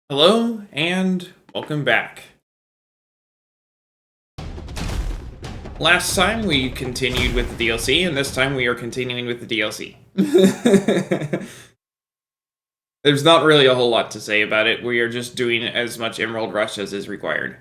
Hello, and welcome back. Last time we continued with the DLC, and this time we are continuing with the DLC. There's not really a whole lot to say about it. We are just doing as much Emerald Rush as is required.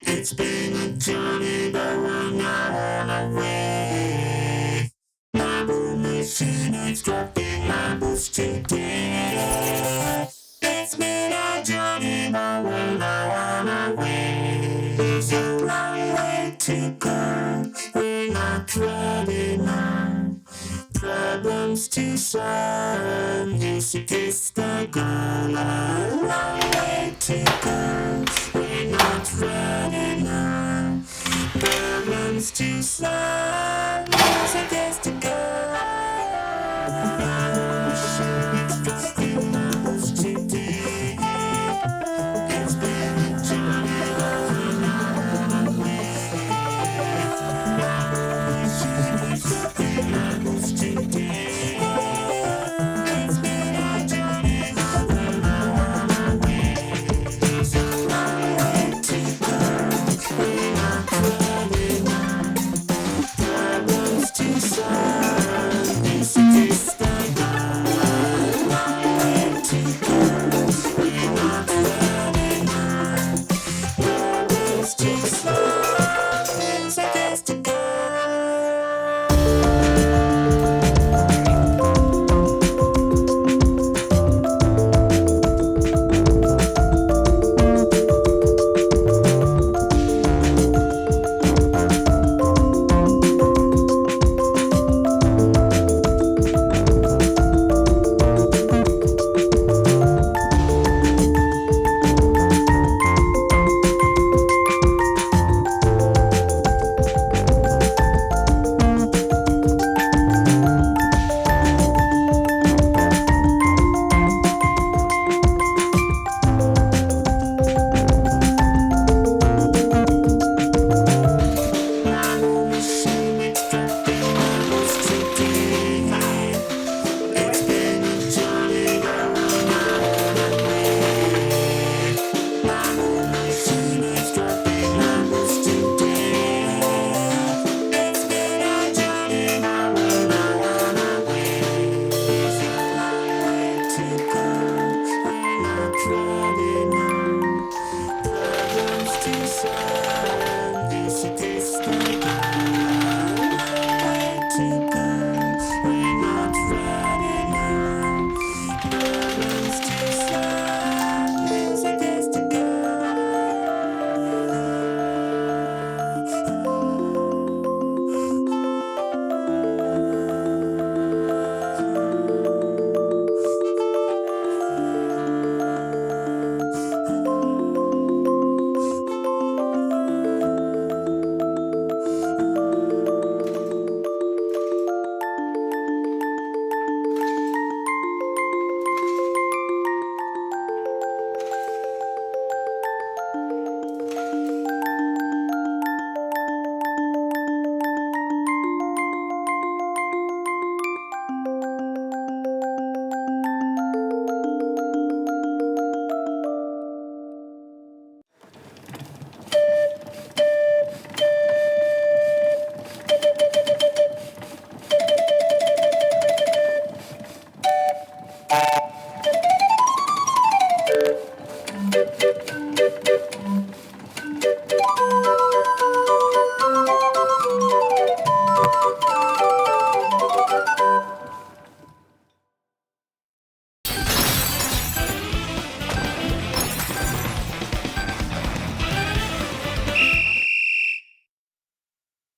It's been a journey, but we're not on our way. Marble machine is dropping marbles today. It's been a journey, but we're not on our way. There's a long way to go, we're not ready now. Problems to solve, music is the goal. A long way to go, we're not ready now. Problems to solve, music is the goal. It's been a journey, but we're not on our way. We're not ready now.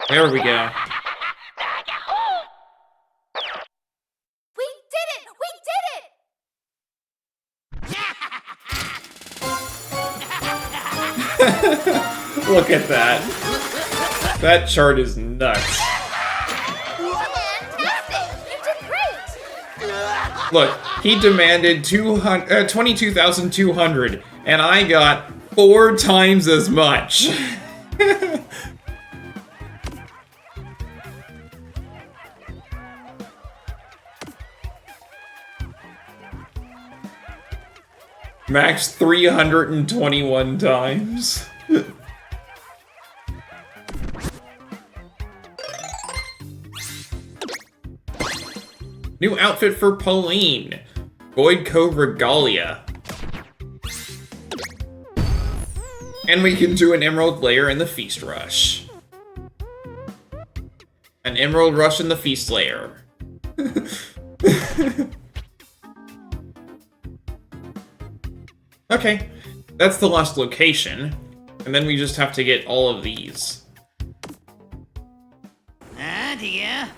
There we go. We did it! We did it! Look at that. That chart is nuts. Fantastic! You did great! Look, he demanded 22,200, and I got 4 times as much. Max 321 times. New outfit for Pauline. Void Cove Regalia. And we can do an Emerald Layer in the Feast Rush. An Emerald Rush in the Feast Layer. Okay, that's the last location. And then we just have to get all of these. Ah, dear.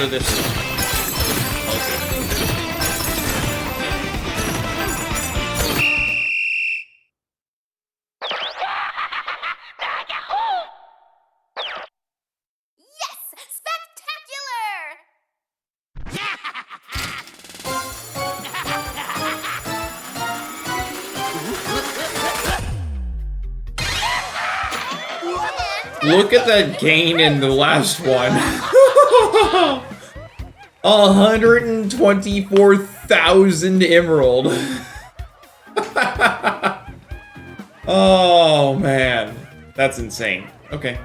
of this? Yes! Spectacular! Look at that gain in the last one. 124,000 emerald. Oh man, that's insane. Okay.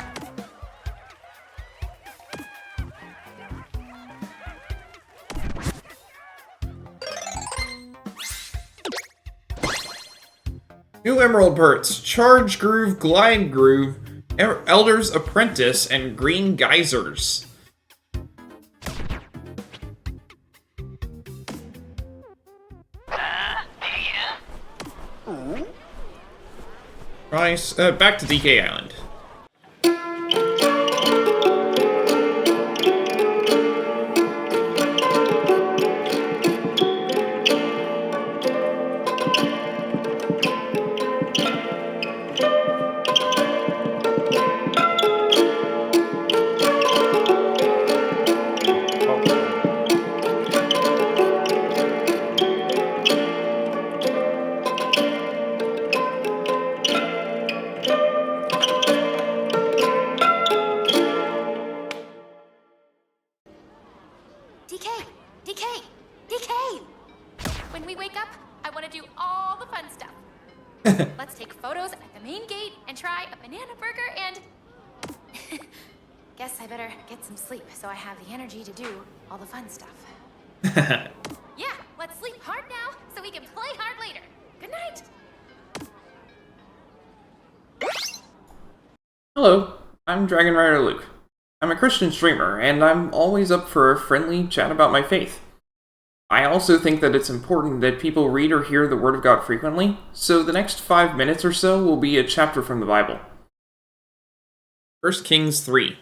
New emerald perks: Charge Groove, Glide Groove, Elder's Apprentice, and Green Geysers. Nice. Back to DK Island. When we wake up, I want to do all the fun stuff. Let's take photos at the main gate and try a banana burger and... Guess I better get some sleep so I have the energy to do all the fun stuff. Yeah, let's sleep hard now so we can play hard later. Good night. Hello, I'm Dragon Rider Luke. I'm a Christian streamer, and I'm always up for a friendly chat about my faith. I also think that it's important that people read or hear the Word of God frequently, so the next 5 minutes or so will be a chapter from the Bible. 1 Kings 3.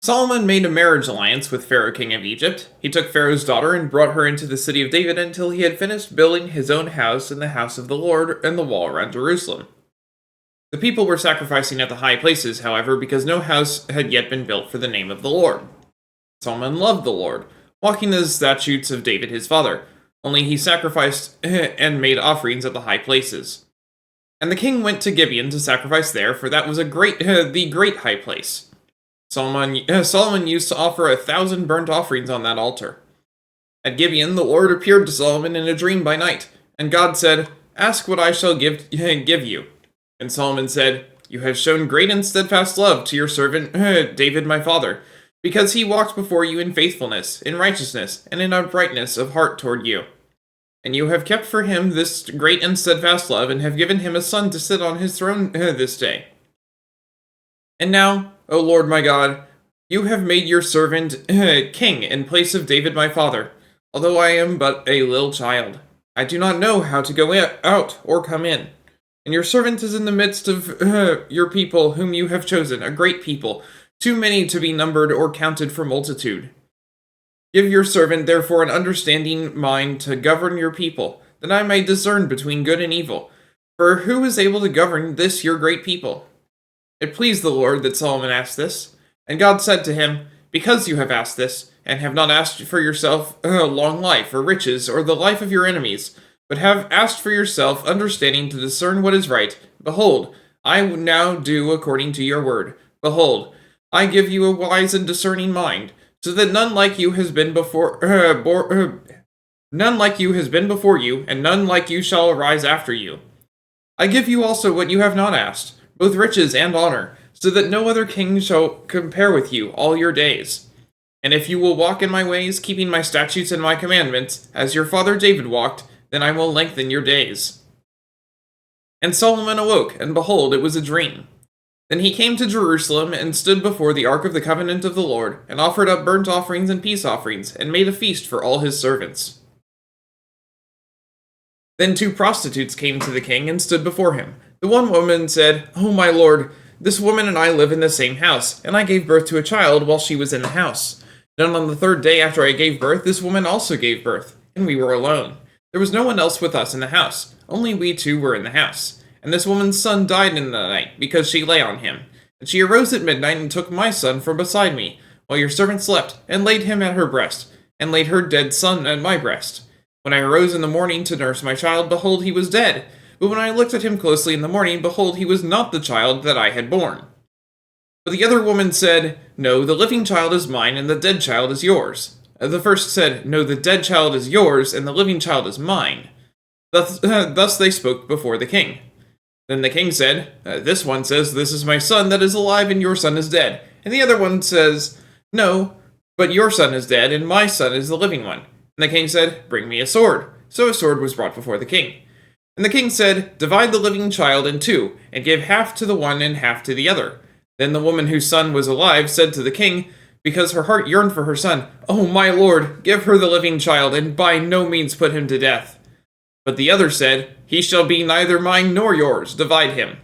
Solomon made a marriage alliance with Pharaoh, king of Egypt. He took Pharaoh's daughter and brought her into the city of David until he had finished building his own house and the house of the Lord and the wall around Jerusalem. The people were sacrificing at the high places, however, because no house had yet been built for the name of the Lord. Solomon loved the Lord, walking the statutes of David his father, only he sacrificed and made offerings at the high places. And the king went to Gibeon to sacrifice there, for that was the great high place. Solomon used to offer 1,000 burnt offerings on that altar. At Gibeon, the Lord appeared to Solomon in a dream by night, and God said, "Ask what I shall give you." And Solomon said, "You have shown great and steadfast love to your servant David my father, because he walked before you in faithfulness, in righteousness, and in uprightness of heart toward you. And you have kept for him this great and steadfast love, and have given him a son to sit on his throne this day. And now, O Lord my God, you have made your servant king in place of David my father, although I am but a little child. I do not know how to go out or come in. And your servant is in the midst of your people whom you have chosen, a great people, too many to be numbered or counted for multitude. Give your servant therefore an understanding mind to govern your people, that I may discern between good and evil. For who is able to govern this your great people?" It pleased the Lord that Solomon asked this, and God said to him, "Because you have asked this, and have not asked for yourself long life, or riches, or the life of your enemies, but have asked for yourself understanding to discern what is right, behold, I now do according to your word. Behold, I give you a wise and discerning mind, so that none like you has been before you, and none like you shall arise after you. I give you also what you have not asked, both riches and honor, so that no other king shall compare with you all your days. And if you will walk in my ways, keeping my statutes and my commandments, as your father David walked, then I will lengthen your days." And Solomon awoke, and behold, it was a dream. Then he came to Jerusalem, and stood before the ark of the covenant of the Lord, and offered up burnt offerings and peace offerings, and made a feast for all his servants. Then 2 prostitutes came to the king, and stood before him. The one woman said, "O my lord, This woman and I live in the same house, and I gave birth to a child while she was in the house. Then on the third day after I gave birth, this woman also gave birth, and we were alone. There was no one else with us in the house, only we two were in the house. And this woman's son died in the night, because she lay on him. And she arose at midnight and took my son from beside me, while your servant slept, and laid him at her breast, and laid her dead son at my breast. When I arose in the morning to nurse my child, behold, he was dead. But when I looked at him closely in the morning, behold, he was not the child that I had borne. But the other woman said, No, the living child is mine, and the dead child is yours. The first said, No, the dead child is yours, and the living child is mine. Thus they spoke before the king. Then the king said, This one says, This is my son that is alive, and your son is dead. And the other one says, No, but your son is dead, and my son is the living one. And the king said, Bring me a sword. So a sword was brought before the king. And the king said, Divide the living child in two, and give half to the one and half to the other. Then the woman whose son was alive said to the king, because her heart yearned for her son, Oh, my lord, give her the living child, and by no means put him to death. But the other said, He shall be neither mine nor yours, divide him.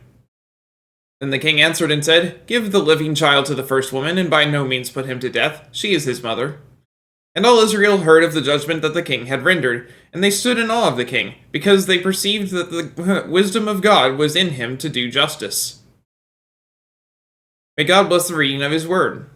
Then the king answered and said, Give the living child to the first woman, and by no means put him to death, she is his mother. And all Israel heard of the judgment that the king had rendered, and they stood in awe of the king, because they perceived that the wisdom of God was in him to do justice. May God bless the reading of his word.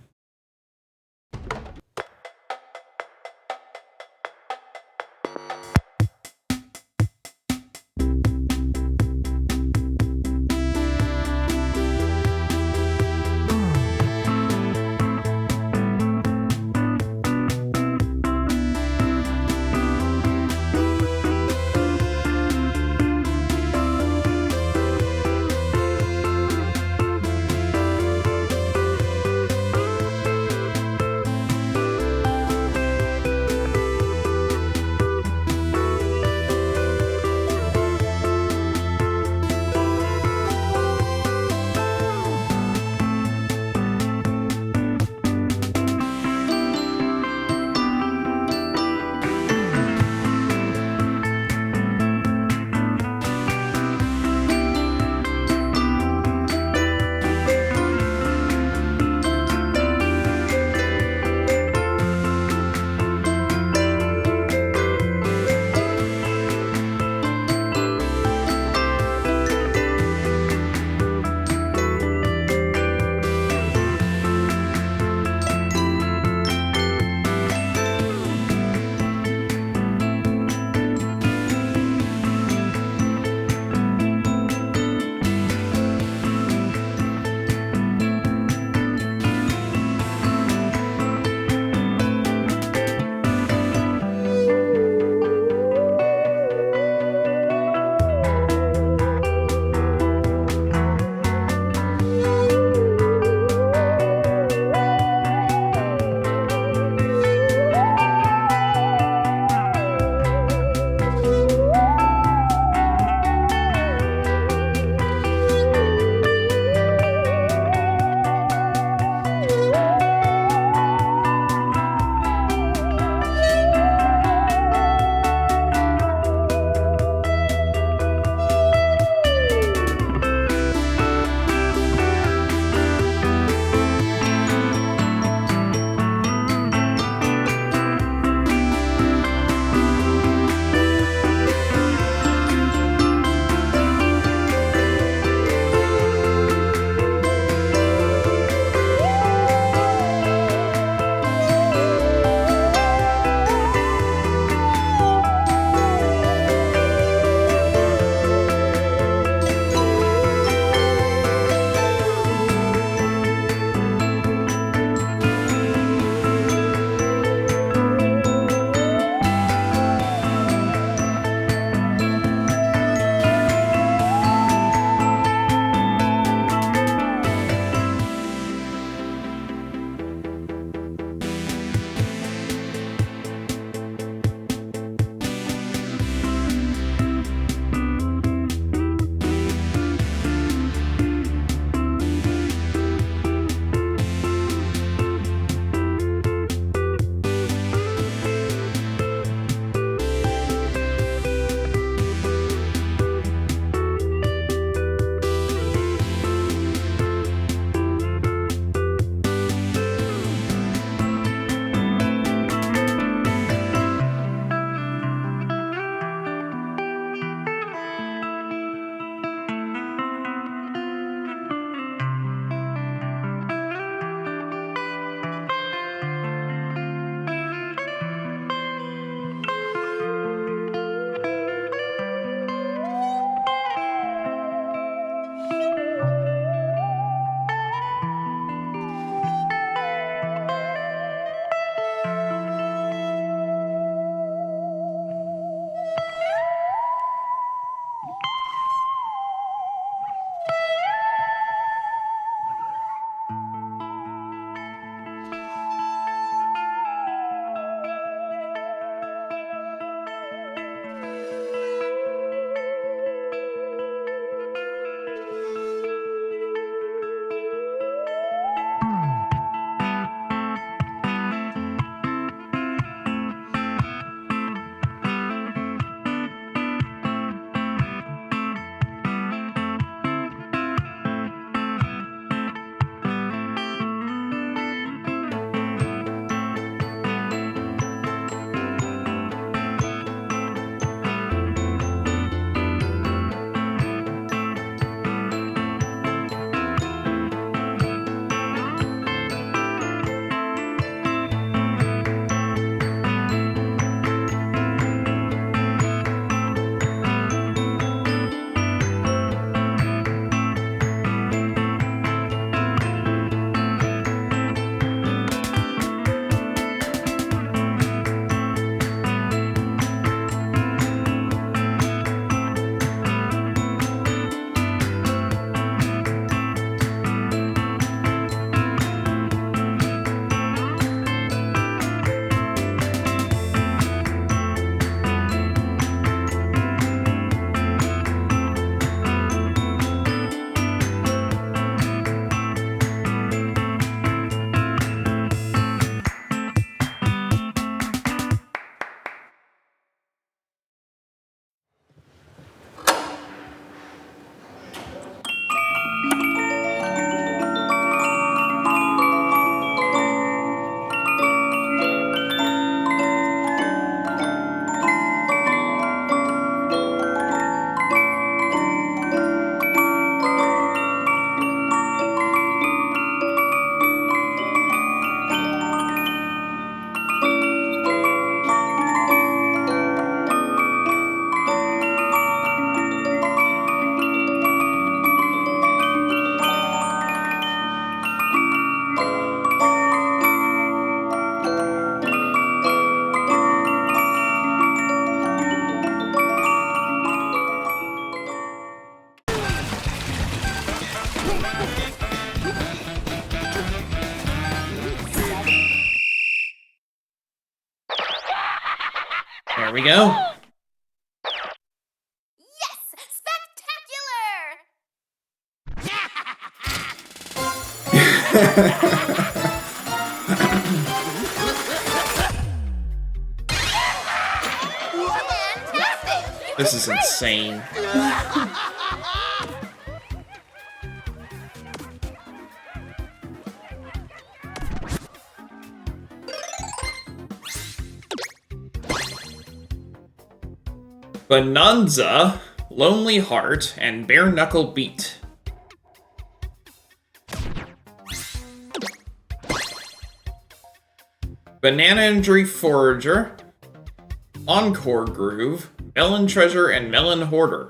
There we go. Yes! Fantastic! This is insane. Bananza, Lonely Heart, and Bare Knuckle Beat. Banana Injury Forager, Encore Groove, Melon Treasure, and Melon Hoarder.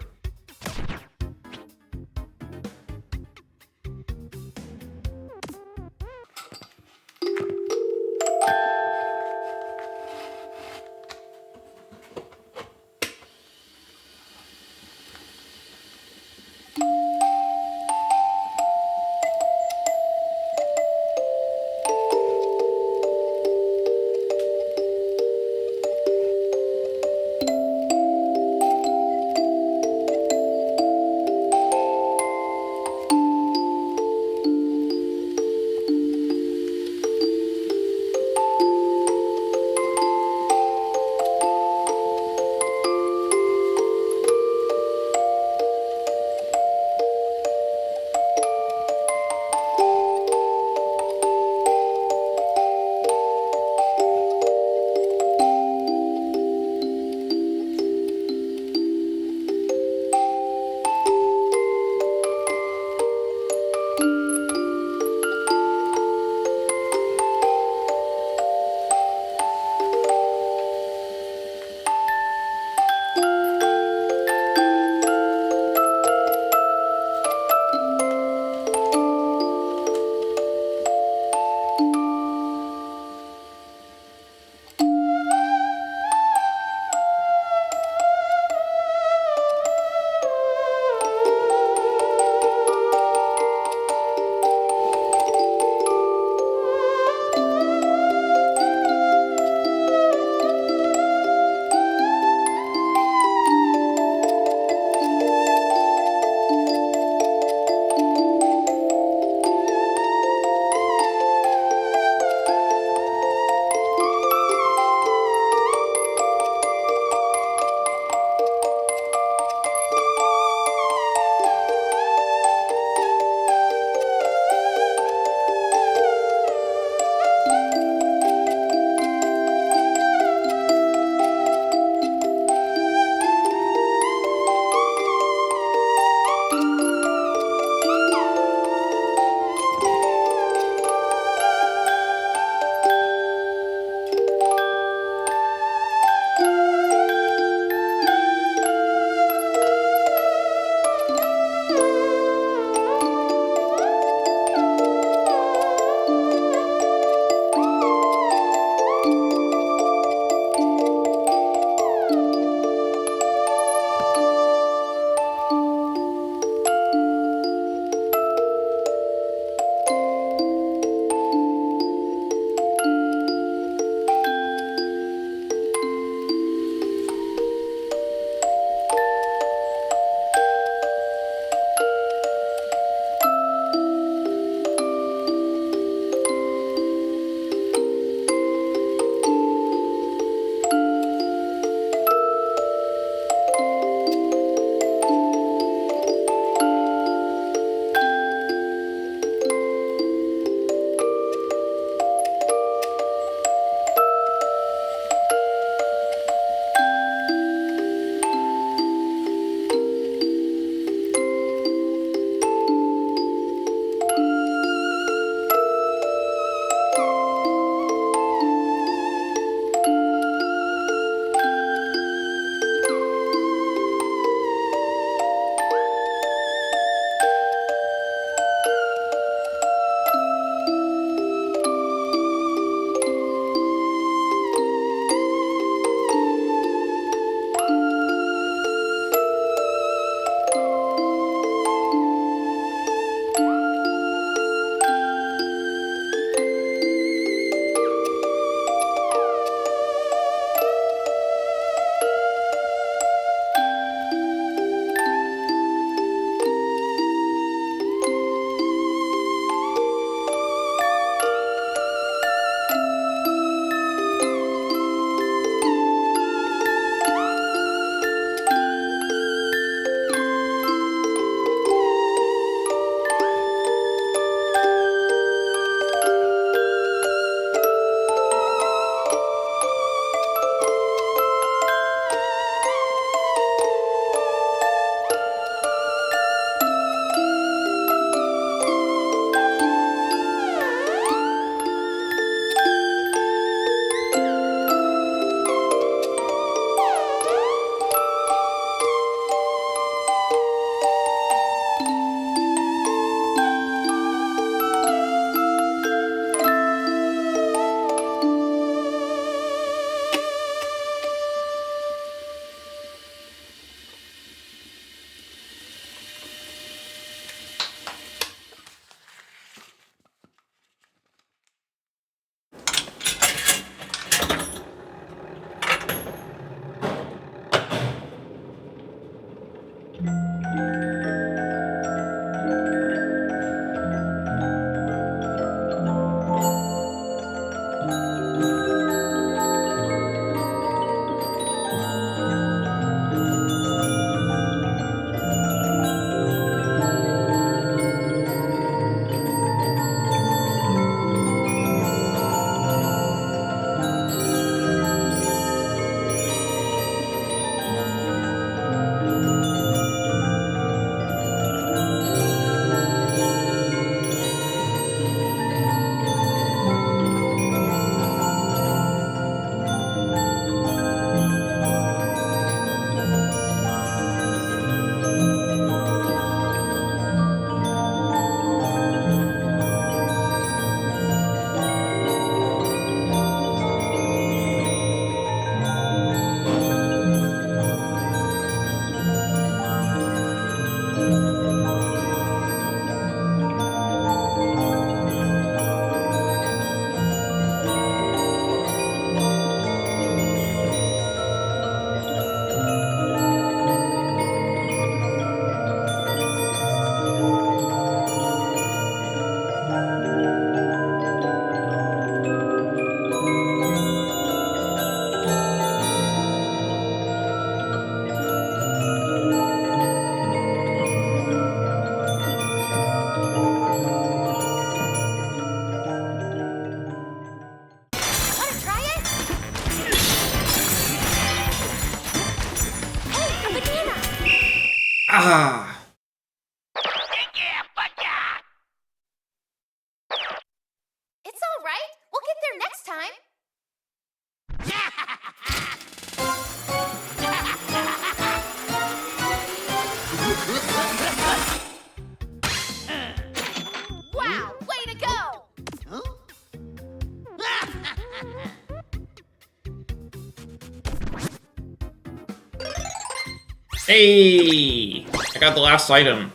Hey! I got the last item.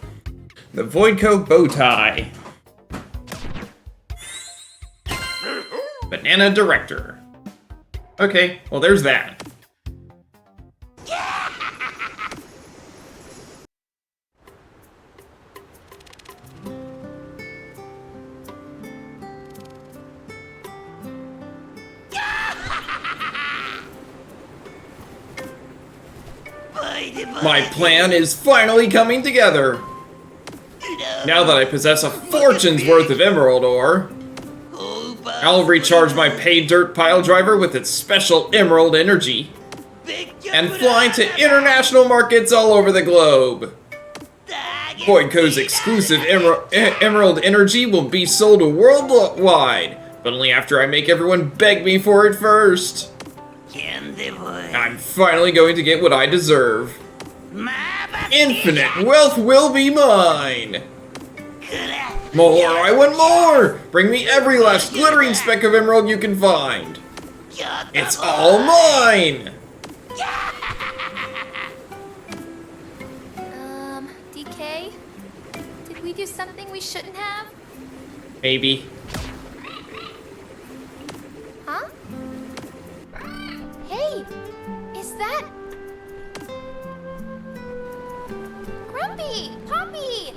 The Voidco bow tie. Banana Director. Okay, well there's that. My plan is finally coming together! Now that I possess a fortune's worth of emerald ore, I'll recharge my paid dirt pile driver with its special emerald energy and fly to international markets all over the globe. Voidco's exclusive emerald energy will be sold worldwide, but only after I make everyone beg me for it first. I'm finally going to get what I deserve. Infinite wealth will be mine! More! I want more! Bring me every last glittering speck of emerald you can find! It's all mine! DK? Did we do something we shouldn't have? Maybe. Huh? Hey! Is that... Grumpy! Poppy!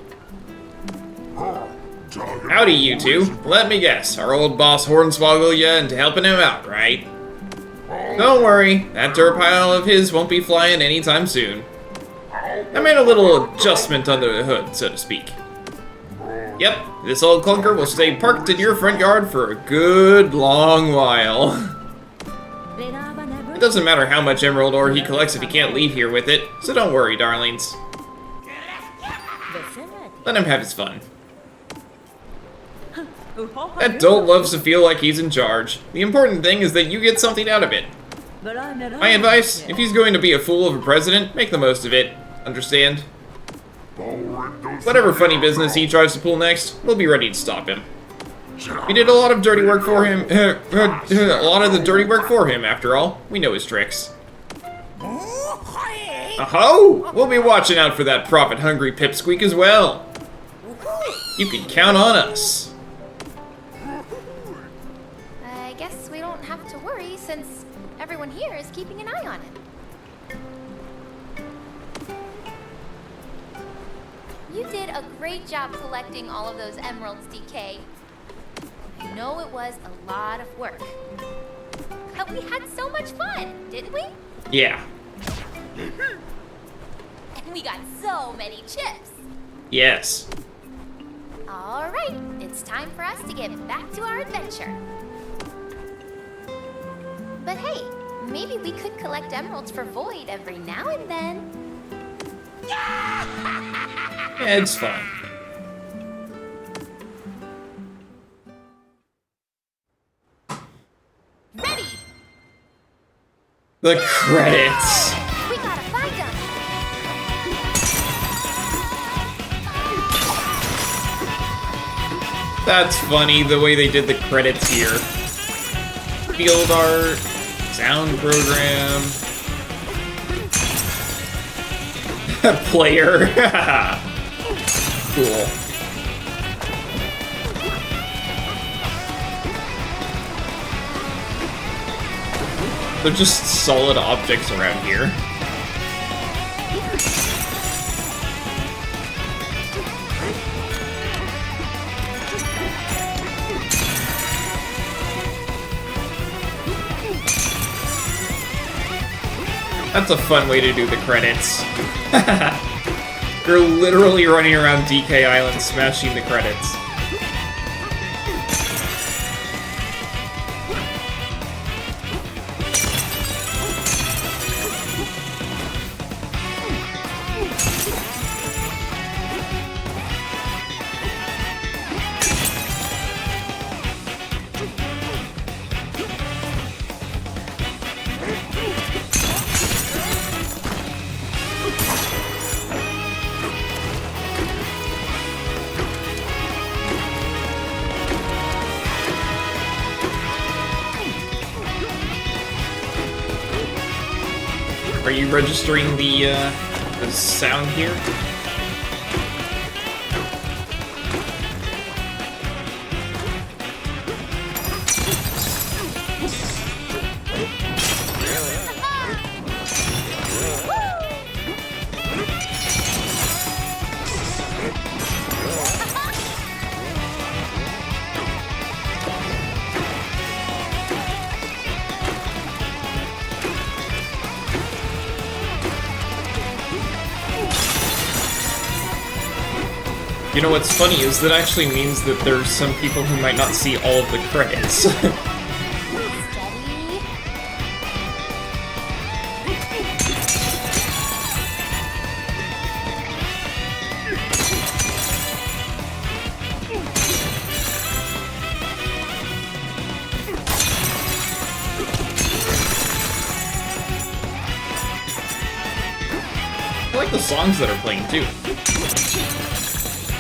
Howdy, you two. Let me guess, our old boss hornswoggled you into helping him out, right? Don't worry, that dirt pile of his won't be flying anytime soon. I made a little adjustment under the hood, so to speak. Yep, this old clunker will stay parked in your front yard for a good long while. It doesn't matter how much emerald ore he collects if he can't leave here with it, so don't worry, darlings. Let him have his fun. That dolt loves to feel like he's in charge. The important thing is that you get something out of it. My advice, if he's going to be a fool of a president, make the most of it. Understand? Whatever funny business he tries to pull next, we'll be ready to stop him. We did a lot of dirty work for him. A lot of the dirty work for him, after all. We know his tricks. Aho! We'll be watching out for that profit-hungry pipsqueak as well. You can count on us. I guess we don't have to worry since everyone here is keeping an eye on it. You did a great job collecting all of those emeralds, DK. I know it was a lot of work. But we had so much fun, didn't we? Yeah. And we got so many chips. Yes. All right, it's time for us to get back to our adventure. But hey, maybe we could collect emeralds for Void every now and then. It's fun. Ready! The credits. We gotta find them. That's funny, the way they did the credits here. Field art, sound program, player. Cool. They're just solid objects around here. That's a fun way to do the credits. You're literally running around DK Island smashing the credits. Are you registering the the sound here. You know what's funny is that actually means that there's some people who might not see all of the credits. Steady. I like the songs that are playing too.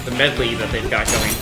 The medley that they've got going.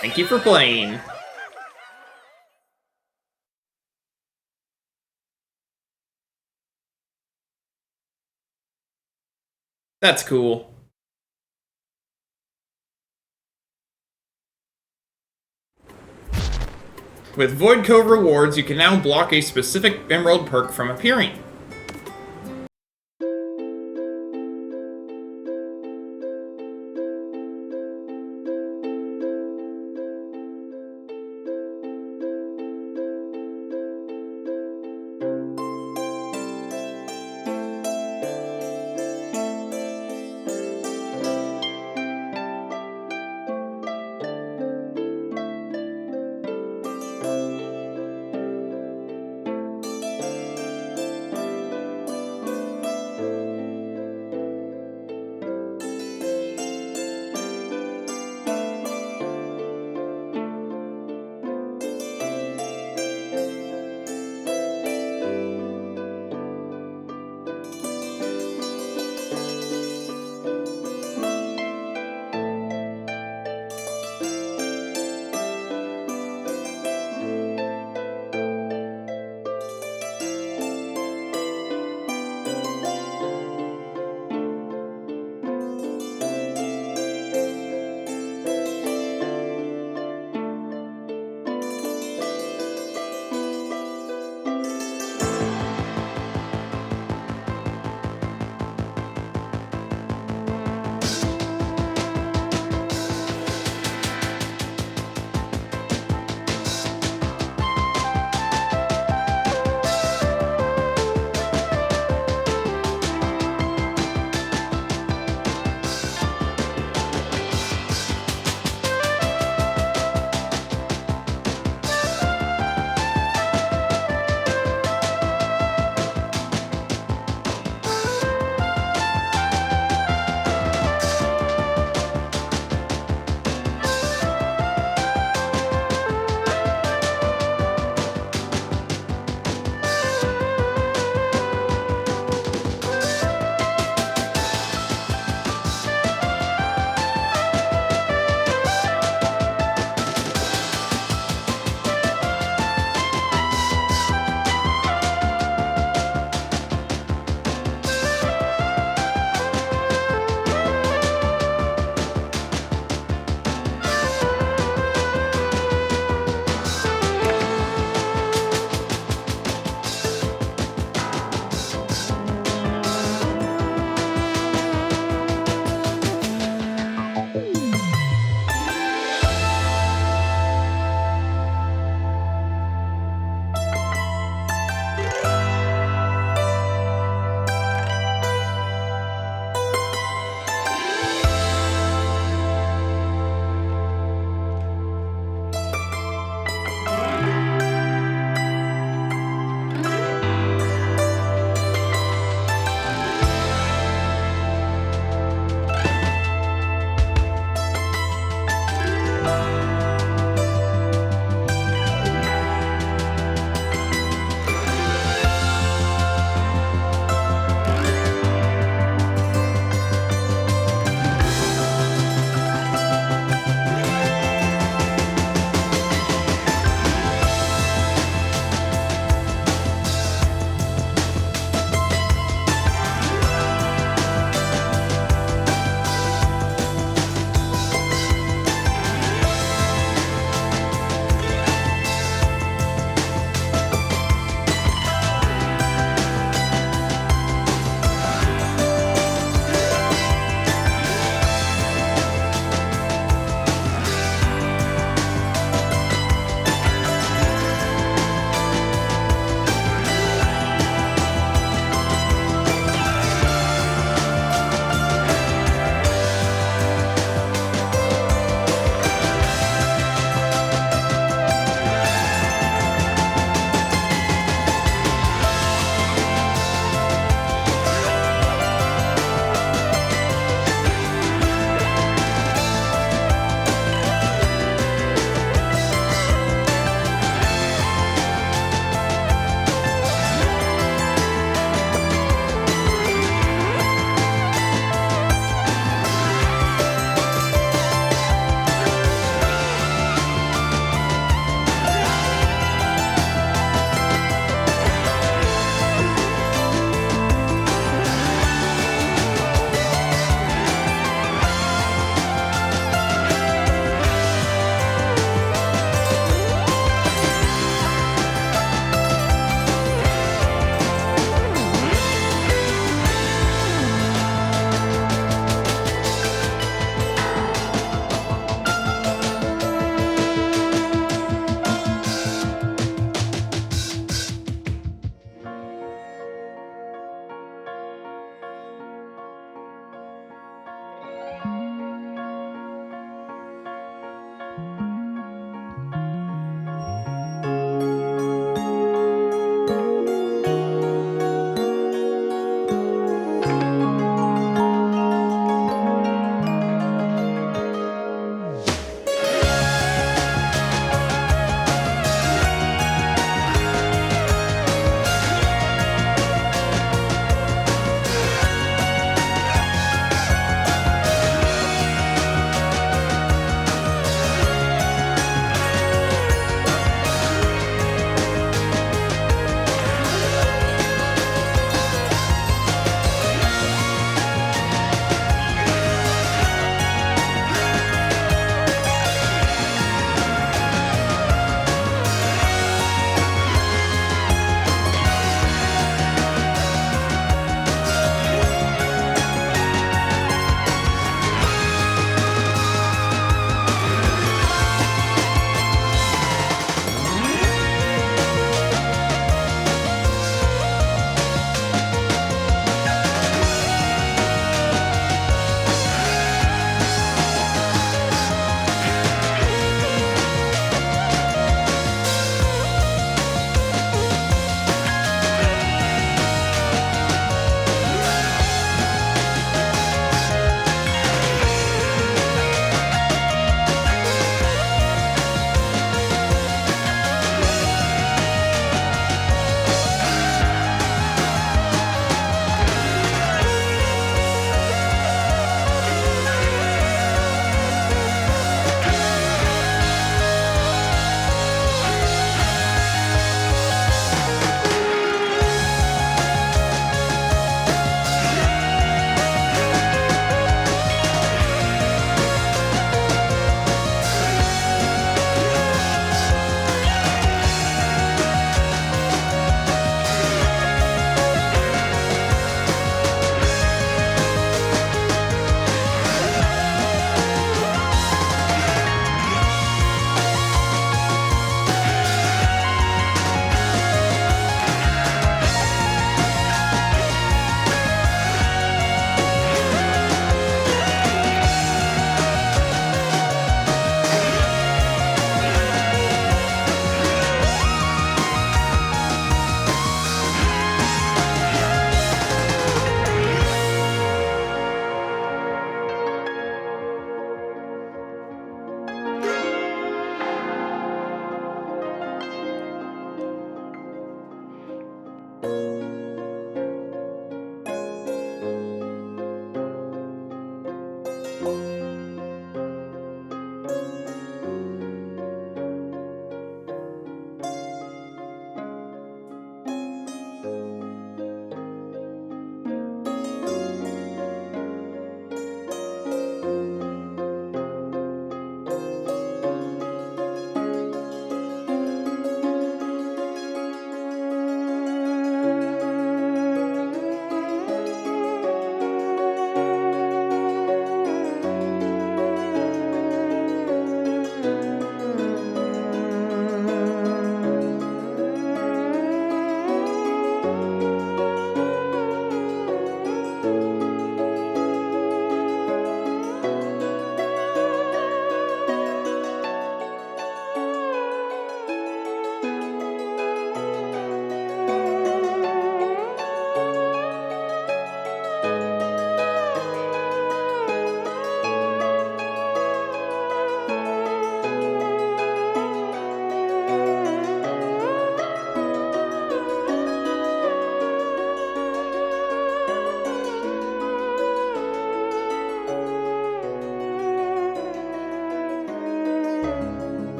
Thank you for playing. That's cool. With Void Cove rewards, you can now block a specific Emerald perk from appearing.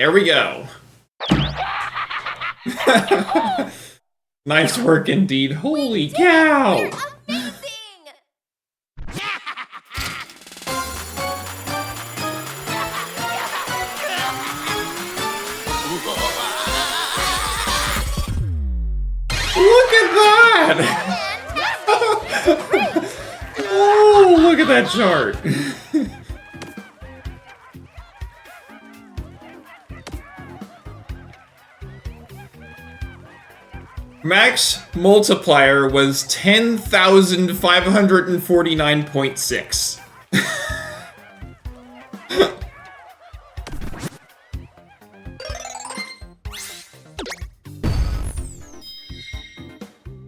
There we go. Nice work indeed. Holy cow! We're amazing! Look at that! Oh, look at that chart. Max multiplier was 10,549.6.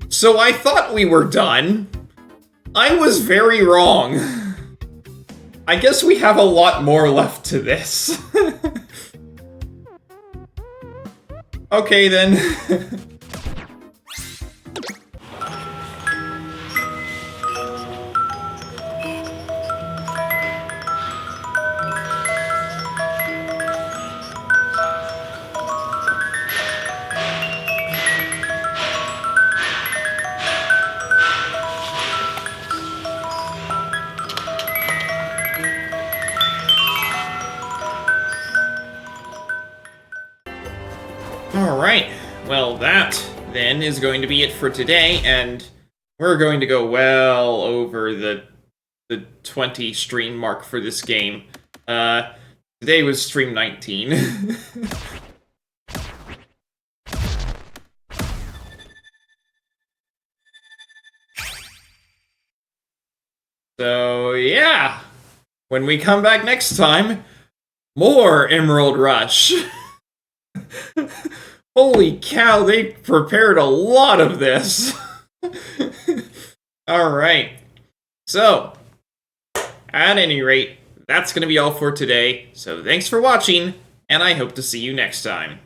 So I thought we were done. I was very wrong. I guess we have a lot more left to this. Okay then. Alright, well that, then, is going to be it for today, and we're going to go well over the 20 stream mark for this game. Today was stream 19. So, yeah! When we come back next time, more Emerald Rush! Holy cow, they prepared a lot of this! Alright. So, at any rate, that's gonna be all for today, so thanks for watching, and I hope to see you next time.